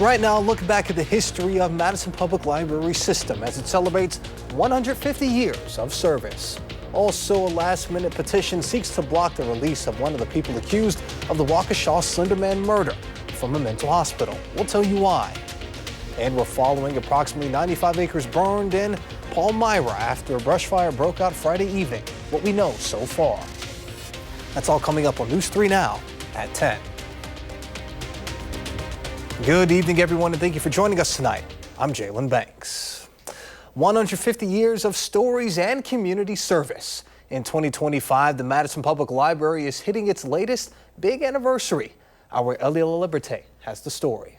Right now, look back at the history of Madison Public Library system as it celebrates 150 years of service. Also, a last-minute petition seeks to block the release of one of the people accused of the Waukesha Slenderman murder from a mental hospital. We'll tell you why. And we're following approximately 95 acres burned in Palmyra after a brush fire broke out Friday evening. What we know so far. That's all coming up on News 3 Now at 10. Good evening, everyone, and thank you for joining us tonight. I'm Jalen Banks. 150 years of stories and community service. In 2025, the Madison Public Library is hitting its latest big anniversary. Our Eliela Liberté has the story.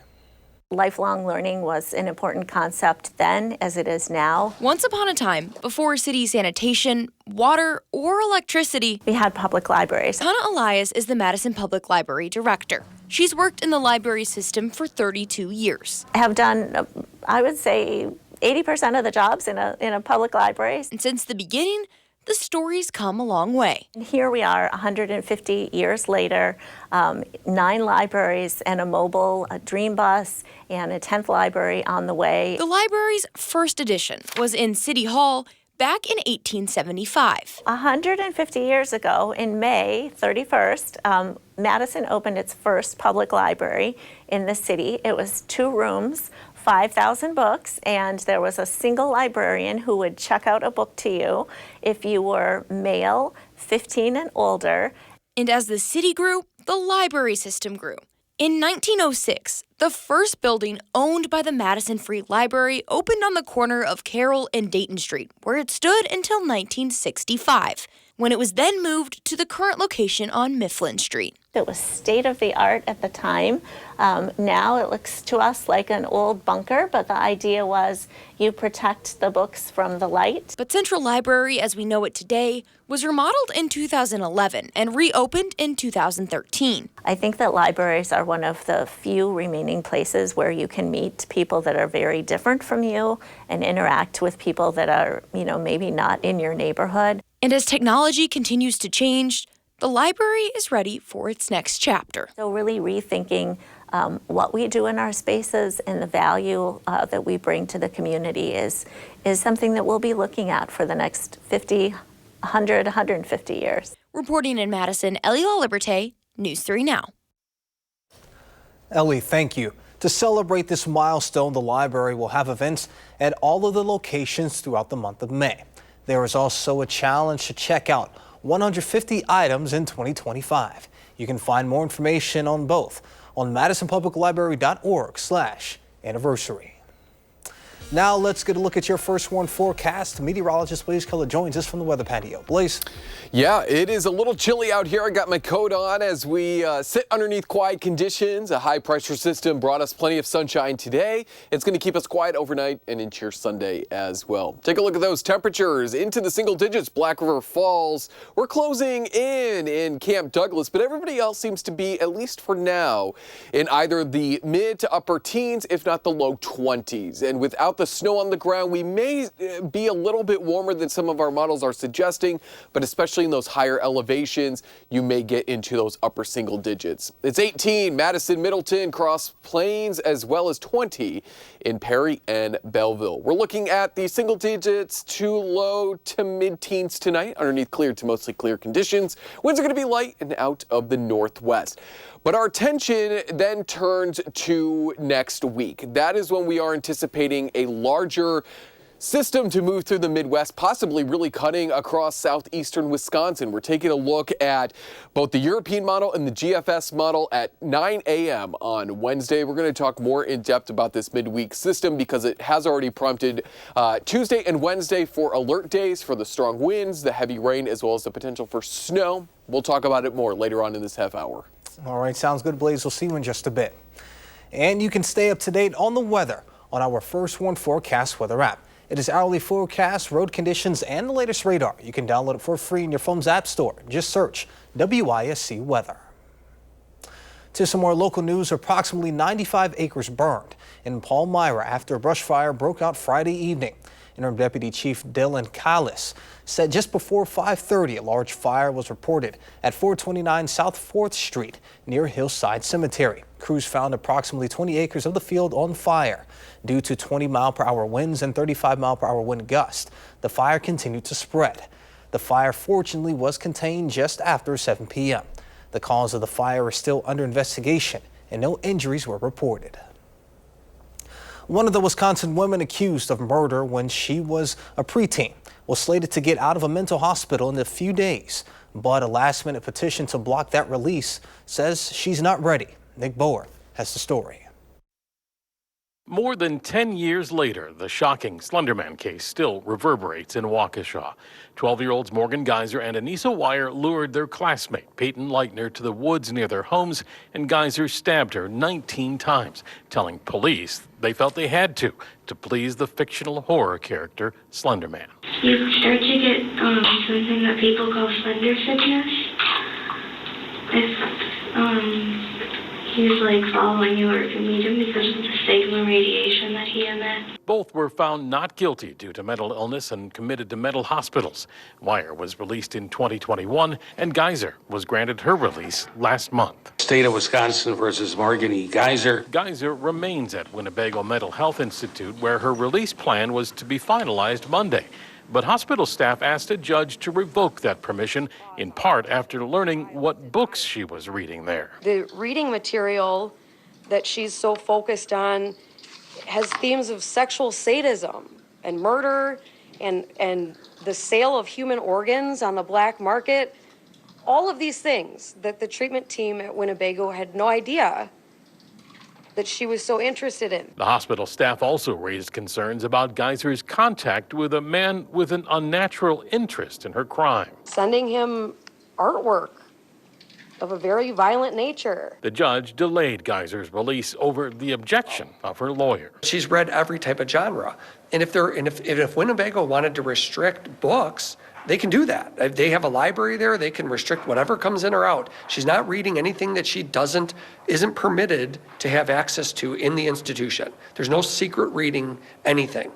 Lifelong learning was an important concept then as it is now. Once upon a time, before city sanitation, water, or electricity, we had public libraries. Hannah Elias is the Madison Public Library director. She's worked in the library system for 32 years. I have done, I would say, 80% of the jobs in a public library. And since the beginning, the story's come a long way. Here we are 150 years later, 9 libraries and a mobile, a dream bus, and a 10th library on the way. The library's first edition was in City Hall back in 1875. 150 years ago, in May 31st, Madison opened its first public library in the city. It was 2 rooms, 5,000 books, and there was a single librarian who would check out a book to you if you were male, 15 and older. And as the city grew, the library system grew. In 1906, the first building owned by the Madison Free Library opened on the corner of Carroll and Dayton Street, where it stood until 1965, when it was then moved to the current location on Mifflin Street. It was state-of-the-art at the time. Now it looks to us like an old bunker, but the idea was you protect the books from the light. But Central Library, as we know it today, was remodeled in 2011 and reopened in 2013. I think that libraries are one of the few remaining places where you can meet people that are very different from you and interact with people that are, maybe not in your neighborhood. And as technology continues to change, the library is ready for its next chapter. So really rethinking what we do in our spaces and the value that we bring to the community is something that we'll be looking at for the next 50, 100, 150 years. Reporting in Madison, Eliela Liberté, News 3 Now. Ellie, thank you. To celebrate this milestone, the library will have events at all of the locations throughout the month of May. There is also a challenge to check out 150 items in 2025. You can find more information on both on madisonpubliclibrary.org/anniversary. Now let's get a look at your first warn forecast. Meteorologist Blaze Keller joins us from the weather patio. Blaze. Yeah, it is a little chilly out here. I got my coat on as we sit underneath quiet conditions. A high pressure system brought us plenty of sunshine today. It's going to keep us quiet overnight and into your Sunday as well. Take a look at those temperatures into the single digits. Black River Falls. We're closing in Camp Douglas, but everybody else seems to be, at least for now, in either the mid to upper teens, if not the low 20s. And without the snow on the ground, we may be a little bit warmer than some of our models are suggesting, but especially in those higher elevations, you may get into those upper single digits. It's 18, Madison, Middleton, Cross Plains, as well as 20 in Perry and Belleville. We're looking at the single digits to low to mid-teens tonight, underneath clear to mostly clear conditions. Winds are going to be light and out of the northwest. But our attention then turns to next week. That is when we are anticipating a larger system to move through the Midwest, possibly really cutting across southeastern Wisconsin. We're taking a look at both the European model and the GFS model at 9 a.m. on Wednesday. We're going to talk more in depth about this midweek system because it has already prompted Tuesday and Wednesday for alert days for the strong winds, the heavy rain, as well as the potential for snow. We'll talk about it more later on in this half hour. All right, sounds good, Blaze. We'll see you in just a bit. And you can stay up to date on the weather on our First Warn Forecast weather app. It is hourly forecast, road conditions, and the latest radar. You can download it for free in your phone's app store. Just search WISC Weather. To some more local news, approximately 95 acres burned in Palmyra after a brush fire broke out Friday evening. Interim Deputy Chief Dylan Callis said just before 5:30, a large fire was reported at 429 South 4th Street near Hillside Cemetery. Crews found approximately 20 acres of the field on fire. Due to 20-mile-per-hour winds and 35-mile-per-hour wind gusts, the fire continued to spread. The fire fortunately was contained just after 7 p.m. The cause of the fire is still under investigation, and no injuries were reported. One of the Wisconsin women accused of murder when she was a preteen was slated to get out of a mental hospital in a few days, but a last-minute petition to block that release says she's not ready. Nick Boer has the story. More than 10 years later, the shocking Slenderman case still reverberates in Waukesha. 12-year-olds Morgan Geyser and Anissa Wire lured their classmate Peyton Leitner to the woods near their homes, and Geyser stabbed her 19 times, telling police they felt they had to please the fictional horror character Slenderman. You start to get something that people call slender sickness. If he's like following you or if you meet him because of the stigma radiation that he emits. Both were found not guilty due to mental illness and committed to mental hospitals. Wire was released in 2021, and Geyser was granted her release last month. State of Wisconsin versus Morgan E. Geyser. Geyser remains at Winnebago Mental Health Institute, where her release plan was to be finalized Monday. But hospital staff asked a judge to revoke that permission, in part after learning what books she was reading there. The reading material that she's so focused on has themes of sexual sadism and murder and the sale of human organs on the black market. All of these things that the treatment team at Winnebago had no idea that she was so interested in. The hospital staff also raised concerns about Geyser's contact with a man with an unnatural interest in her crime. Sending him artwork of a very violent nature. The judge delayed Geyser's release over the objection of her lawyer. She's read every type of genre. And if Winnebago wanted to restrict books, they can do that. If they have a library there, they can restrict whatever comes in or out. She's not reading anything that she isn't permitted to have access to in the institution. There's no secret reading anything.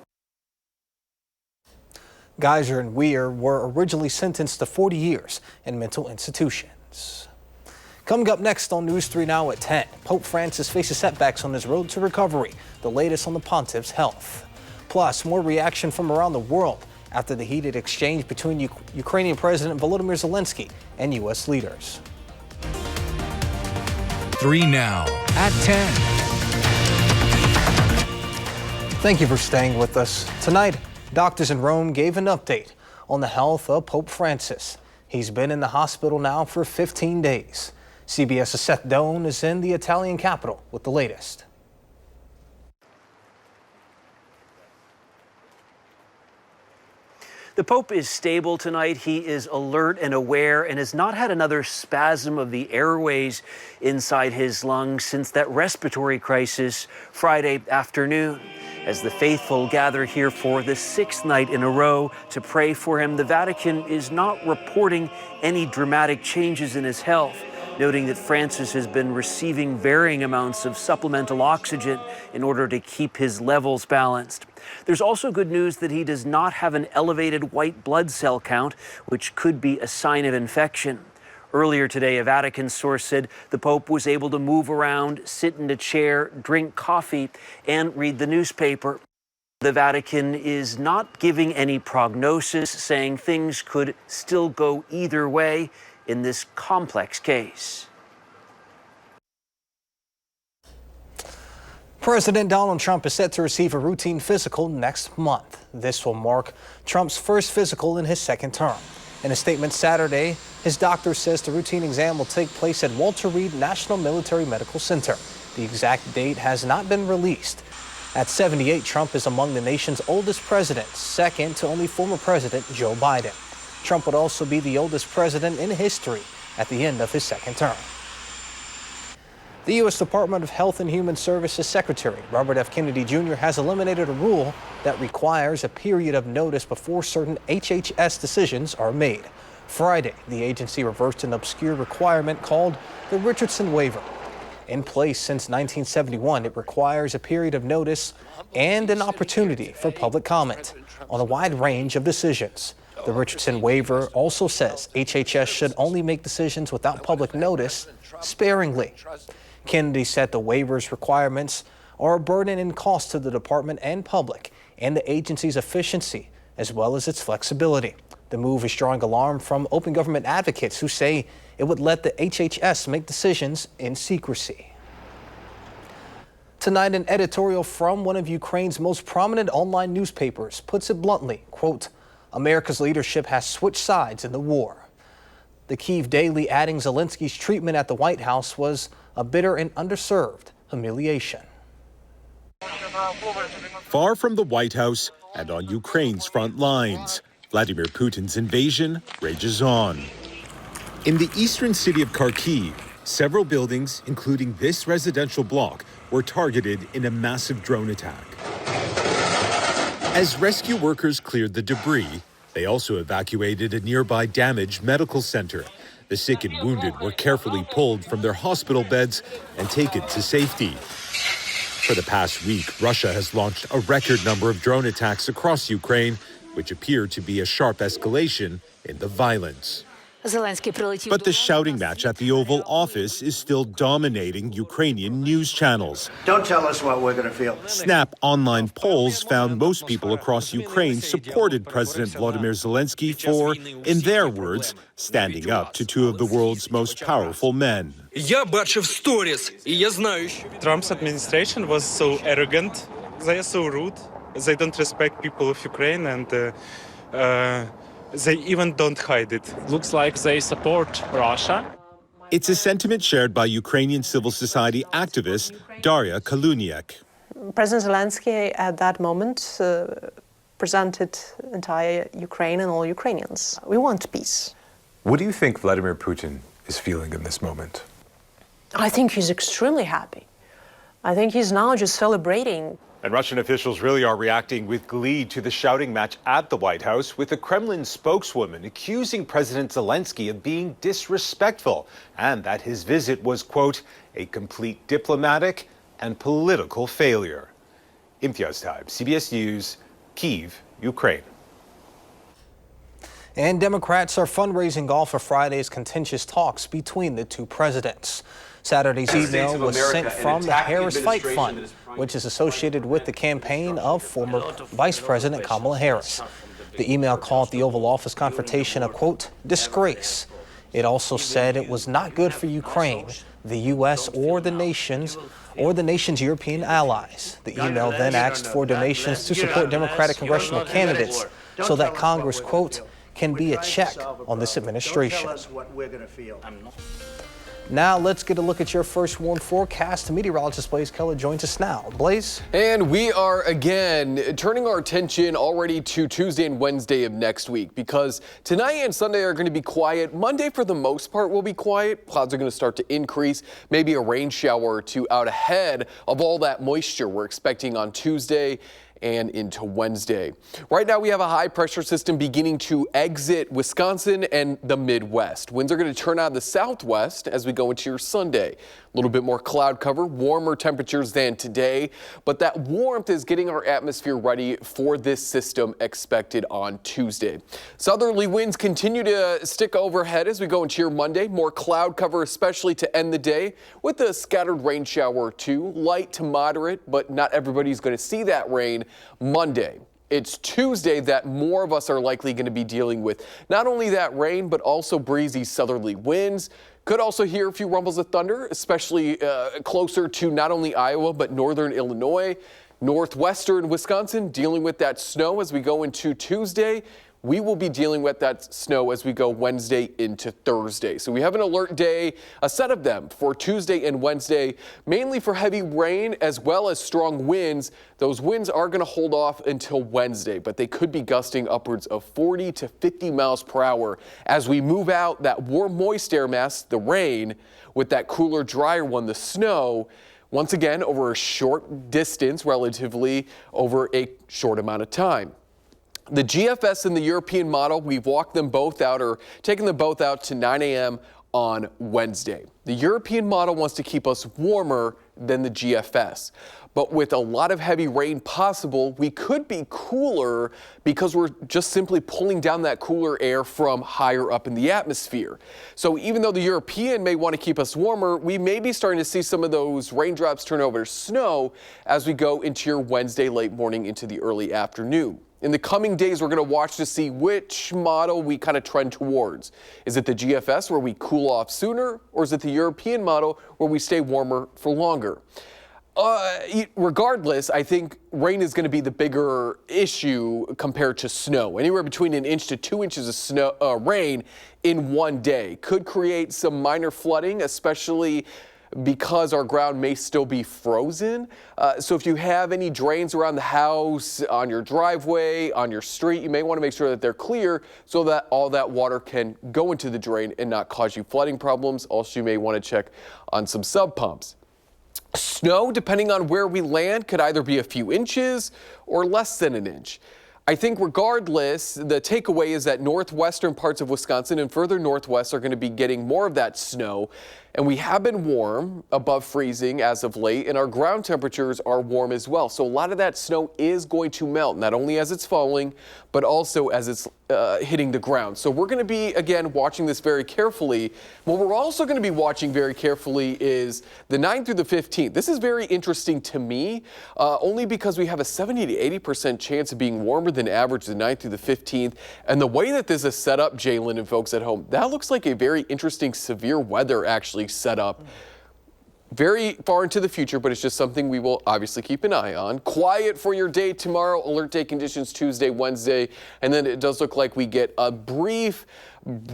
Geyser and Weir were originally sentenced to 40 years in mental institutions. Coming up next on News 3 Now at 10, Pope Francis faces setbacks on his road to recovery. The latest on the pontiff's health. Plus, more reaction from around the world after the heated exchange between Ukrainian President Volodymyr Zelensky and U.S. leaders. 3 Now at 10. Thank you for staying with us. Tonight, doctors in Rome gave an update on the health of Pope Francis. He's been in the hospital now for 15 days. CBS's Seth Doan is in the Italian capital with the latest. The Pope is stable tonight. He is alert and aware and has not had another spasm of the airways inside his lungs since that respiratory crisis Friday afternoon. As the faithful gather here for the 6th night in a row to pray for him, the Vatican is not reporting any dramatic changes in his health, noting that Francis has been receiving varying amounts of supplemental oxygen in order to keep his levels balanced. There's also good news that he does not have an elevated white blood cell count, which could be a sign of infection. Earlier today, a Vatican source said the Pope was able to move around, sit in a chair, drink coffee, and read the newspaper. The Vatican is not giving any prognosis, saying things could still go either way in this complex case. President Donald Trump is set to receive a routine physical next month. This will mark Trump's first physical in his second term. In a statement Saturday, his doctor says the routine exam will take place at Walter Reed National Military Medical Center. The exact date has not been released. At 78, Trump is among the nation's oldest presidents, second to only former President Joe Biden. Trump would also be the oldest president in history at the end of his second term. The U.S. Department of Health and Human Services Secretary Robert F. Kennedy Jr. has eliminated a rule that requires a period of notice before certain HHS decisions are made. Friday, the agency reversed an obscure requirement called the Richardson waiver. In place since 1971, it requires a period of notice and an opportunity for public comment on a wide range of decisions. The Richardson waiver also says HHS should only make decisions without public notice sparingly. Kennedy said the waiver's requirements are a burden and cost to the department and public, and the agency's efficiency, as well as its flexibility. The move is drawing alarm from open government advocates who say it would let the HHS make decisions in secrecy. Tonight, an editorial from one of Ukraine's most prominent online newspapers puts it bluntly, quote, America's leadership has switched sides in the war. The Kyiv Daily adding Zelensky's treatment at the White House was a bitter and underserved humiliation. Far from the White House and on Ukraine's front lines, Vladimir Putin's invasion rages on. In the eastern city of Kharkiv, several buildings, including this residential block, were targeted in a massive drone attack. As rescue workers cleared the debris, they also evacuated a nearby damaged medical center. The sick and wounded were carefully pulled from their hospital beds and taken to safety. For the past week, Russia has launched a record number of drone attacks across Ukraine, which appear to be a sharp escalation in the violence. But the shouting match at the Oval Office is still dominating Ukrainian news channels. Don't tell us what we're going to feel. Snap online polls found most people across Ukraine supported President Volodymyr Zelensky for, in their words, standing up to two of the world's most powerful men. Trump's administration was so arrogant, they are so rude, they don't respect people of Ukraine, and they even don't hide it. Looks like they support Russia. It's a sentiment shared by Ukrainian civil society activist Daria Kaluniak. President Zelensky at that moment presented entire Ukraine and all Ukrainians. We want peace. What do you think Vladimir Putin is feeling in this moment? I think he's extremely happy. I think he's now just celebrating. And Russian officials really are reacting with glee to the shouting match at the White House, with a Kremlin spokeswoman accusing President Zelensky of being disrespectful and that his visit was, quote, a complete diplomatic and political failure. Imtiaz Taib, CBS News, Kyiv, Ukraine. And Democrats are fundraising all for Friday's contentious talks between the two presidents. Saturday's email was sent from the Harris Fight Fund, which is associated with the campaign of former Vice President Kamala Harris. The email called the Oval Office confrontation a, quote, disgrace. It also said it was not good for Ukraine, the U.S., or the nation's European allies. The email then asked for donations to support Democratic congressional candidates so that Congress, quote, can be a check on this administration. Now let's get a look at your first warm forecast. Meteorologist Blaze Keller joins us now. Blaze? And we are again turning our attention already to Tuesday and Wednesday of next week, because tonight and Sunday are going to be quiet. Monday, for the most part, will be quiet. Clouds are going to start to increase. Maybe a rain shower or two out ahead of all that moisture we're expecting on Tuesday and into Wednesday. Right now we have a high pressure system beginning to exit Wisconsin and the Midwest. Winds are going to turn out of the southwest as we go into your Sunday. A little bit more cloud cover, warmer temperatures than today, but that warmth is getting our atmosphere ready for this system expected on Tuesday. Southerly winds continue to stick overhead as we go into your Monday. More cloud cover, especially to end the day, with a scattered rain shower or two, light to moderate, but not everybody's going to see that rain Monday. It's Tuesday that more of us are likely going to be dealing with not only that rain, but also breezy southerly winds. Could also hear a few rumbles of thunder, especially closer to not only Iowa, but northern Illinois, northwestern Wisconsin, dealing with that snow as we go into Tuesday. We will be dealing with that snow as we go Wednesday into Thursday. So we have an alert day, a set of them for Tuesday and Wednesday, mainly for heavy rain as well as strong winds. Those winds are going to hold off until Wednesday, but they could be gusting upwards of 40 to 50 miles per hour as we move out that warm, moist air mass, the rain, with that cooler, drier one, the snow. Once again, over a short distance, relatively over a short amount of time. The GFS and the European model, we've walked them both out or taken them both out to 9 a.m. on Wednesday. The European model wants to keep us warmer than the GFS. But with a lot of heavy rain possible, we could be cooler because we're just simply pulling down that cooler air from higher up in the atmosphere. So even though the European may want to keep us warmer, we may be starting to see some of those raindrops turn over to snow as we go into your Wednesday late morning into the early afternoon. In the coming days, we're going to watch to see which model we kind of trend towards. Is it the GFS where we cool off sooner, or is it the European model where we stay warmer for longer? Regardless, I think rain is going to be the bigger issue compared to snow. Anywhere between 1 inch to 2 inches of snow, rain in one day could create some minor flooding, especially because our ground may still be frozen. So if you have any drains around the house, on your driveway, on your street, you may want to make sure that they're clear so that all that water can go into the drain and not cause you flooding problems. Also, you may want to check on some sub pumps. Snow, depending on where we land, could either be a few inches or less than 1 inch. I think regardless, the takeaway is that northwestern parts of Wisconsin and further northwest are going to be getting more of that snow. And we have been warm, above freezing as of late, and our ground temperatures are warm as well. So a lot of that snow is going to melt, not only as it's falling, but also as it's hitting the ground. So we're going to be, again, watching this very carefully. What we're also going to be watching very carefully is the 9th through the 15th. This is very interesting to me, only because we have a 70 to 80% chance of being warmer than average the 9th through the 15th. And the way that this is set up, Jalen and folks at home, that looks like a very interesting severe weather actually set up very far into the future, but it's just something we will obviously keep an eye on. Quiet for your day tomorrow, alert day conditions Tuesday, Wednesday, and then it does look like we get a brief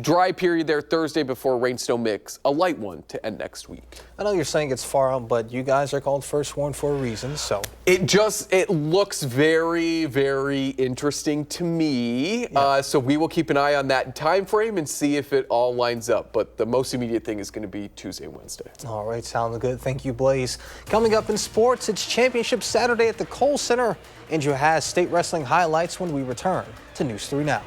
dry period there Thursday before rain snow mix, a light one to end next week. I know you're saying it's far out, but you guys are called First Warn for a reason, so. It looks very, very interesting to me. Yeah. So we will keep an eye on that time frame and see if it all lines up. But the most immediate thing is going to be Tuesday, Wednesday. All right, sounds good. Thank you, Blaze. Coming up in sports, it's Championship Saturday at the Kohl Center. Andrew has state wrestling highlights when we return to News 3 Now.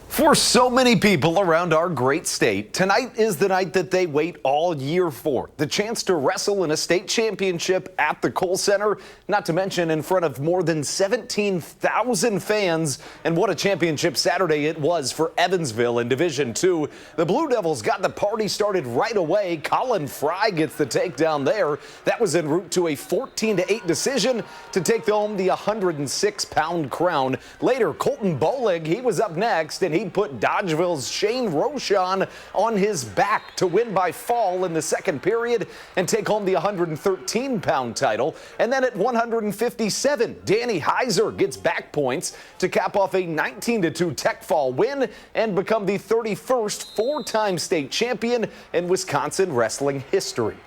For so many people around our great state, tonight is the night that they wait all year for. The chance to wrestle in a state championship at the Kohl Center, not to mention in front of more than 17,000 fans. And what a championship Saturday it was for Evansville in Division II. The Blue Devils got the party started right away. Colin Fry gets the takedown there. That was en route to a 14-8 decision to take home the 106-pound crown. Later, Colton Bolig, he was up next, and he put Dodgeville's Shane Rochon on his back to win by fall in the second period and take home the 113-pound title. And then at 157, Danny Heiser gets back points to cap off a 19-2 tech fall win and become the 31st four-time state champion in Wisconsin wrestling history.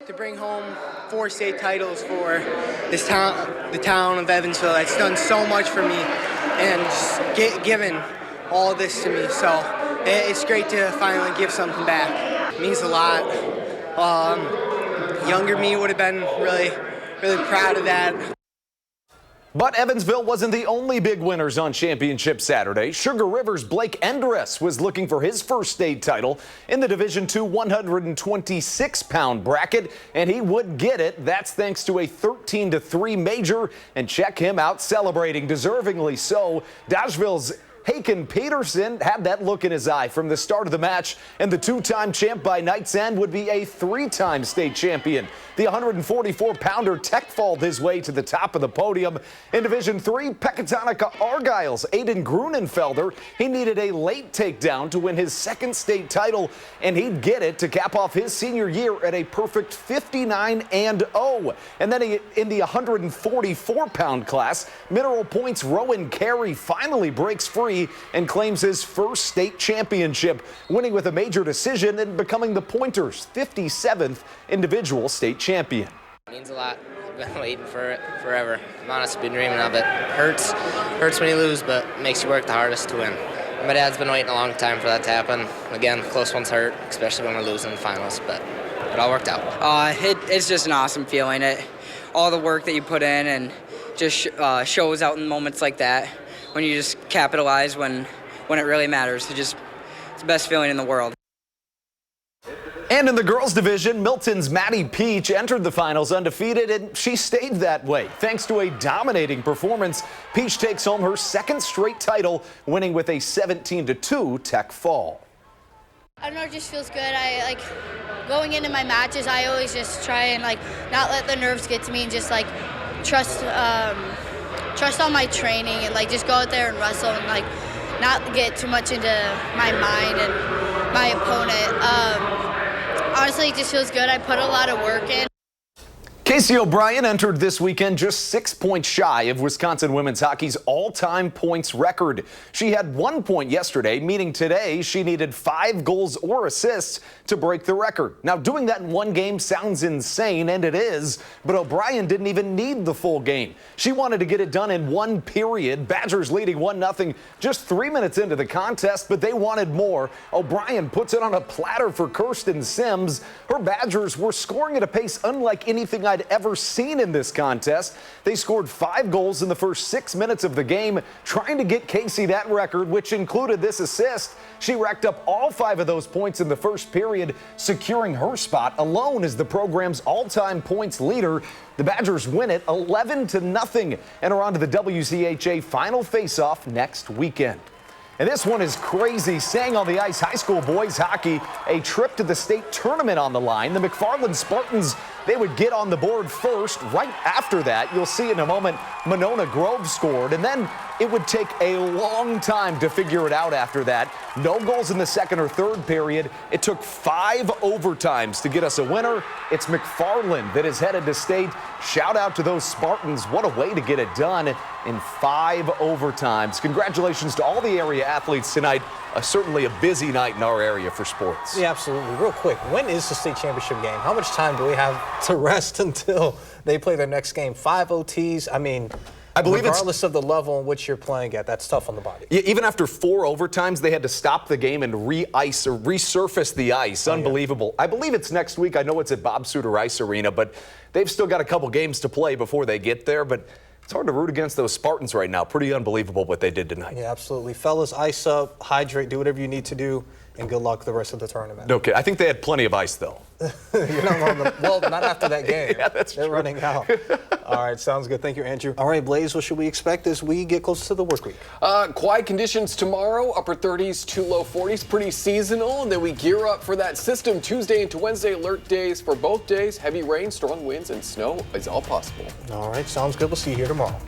To bring home 4 state titles for this town, the town of Evansville, that's done so much for me and just given all this to me, so it's great to finally give something back. It means a lot. Younger me would have been really proud of that. But Evansville wasn't the only big winners on Championship Saturday. Sugar River's Blake Endress was looking for his first state title in the Division II 126-pound bracket, and he would get it. That's thanks to a 13-3 major, and check him out celebrating, deservingly so. Dodgeville's Haken Peterson had that look in his eye from the start of the match, and the two-time champ by night's end would be a 3-time state champion. The 144-pounder tech falled his way to the top of the podium. In Division III, Pecatonica Argyle's Aiden Grunenfelder, he needed a late takedown to win his second state title, and he'd get it to cap off his senior year at a perfect 59-0. And then in the 144-pound class, Mineral Point's Rowan Carey finally breaks free and claims his first state championship, winning with a major decision and becoming the Pointers' 57th individual state champion. It means a lot. I've been waiting for it forever. I've honestly been dreaming of it. Hurts when you lose, but makes you work the hardest to win. My dad's been waiting a long time for that to happen. Again, close ones hurt, especially when we're losing in the finals, but it all worked out. It's just an awesome feeling. All the work that you put in and just shows out in moments like that when you just capitalize when when it really matters. It's the best feeling in the world. And in the girls division, Milton's Maddie Peach entered the finals undefeated, and she stayed that way. Thanks to a dominating performance, Peach takes home her second straight title, winning with a 17-2 Tech fall. I don't know, it just feels good. I going into my matches, I always just try and not let the nerves get to me and just trust on my training and just go out there and wrestle and not get too much into my mind and my opponent. Honestly, it just feels good. I put a lot of work in. Casey O'Brien entered this weekend just 6 points shy of Wisconsin women's hockey's all-time points record. She had 1 point yesterday, meaning today she needed 5 goals or assists to break the record. Now, doing that in one game sounds insane, and it is, but O'Brien didn't even need the full game. She wanted to get it done in one period. Badgers leading 1-0 just 3 minutes into the contest, but they wanted more. O'Brien puts it on a platter for Kirsten Sims. Her Badgers were scoring at a pace unlike anything I'd ever seen in this contest. They scored 5 goals in the first 6 minutes of the game, trying to get Casey that record, which included this assist. She racked up all 5 of those points in the first period, securing her spot alone as the program's all-time points leader. The Badgers win it 11-0 and are on to the WCHA final face-off next weekend. And this one is crazy. Staying on the ice, high school boys hockey, a trip to the state tournament on the line. The McFarland Spartans, they would get on the board first. Right after that, you'll see in a moment, Monona Grove scored. And then it would take a long time to figure it out after that. No goals in the second or third period. It took 5 overtimes to get us a winner. It's McFarland that is headed to state. Shout out to those Spartans. What a way to get it done in 5 overtimes. Congratulations to all the area athletes tonight. Certainly a busy night in our area for sports. Yeah, absolutely. Real quick, when is the state championship game? How much time do we have to rest until they play their next game? 5 OTs? I mean, I believe regardless of the level in which you're playing at, that's tough on the body. Yeah, even after 4 overtimes, they had to stop the game and re-ice or resurface the ice. Unbelievable. Yeah. I believe it's next week. I know it's at Bob Suter Ice Arena, but they've still got a couple games to play before they get there. But it's hard to root against those Spartans right now. Pretty unbelievable what they did tonight. Yeah, absolutely. Fellas, ice up, hydrate, do whatever you need to do, and good luck the rest of the tournament. Okay, I think they had plenty of ice, though. You're not on the, well, not after that game. Yeah, that's They're true. running out. All right, sounds good. Thank you, Andrew. All right, Blaze, what should we expect as we get closer to the work week? Quiet conditions tomorrow, upper 30s to low 40s, pretty seasonal. And then we gear up for that system Tuesday into Wednesday, alert days for both days. Heavy rain, strong winds, and snow is all possible. All right, sounds good. We'll see you here tomorrow.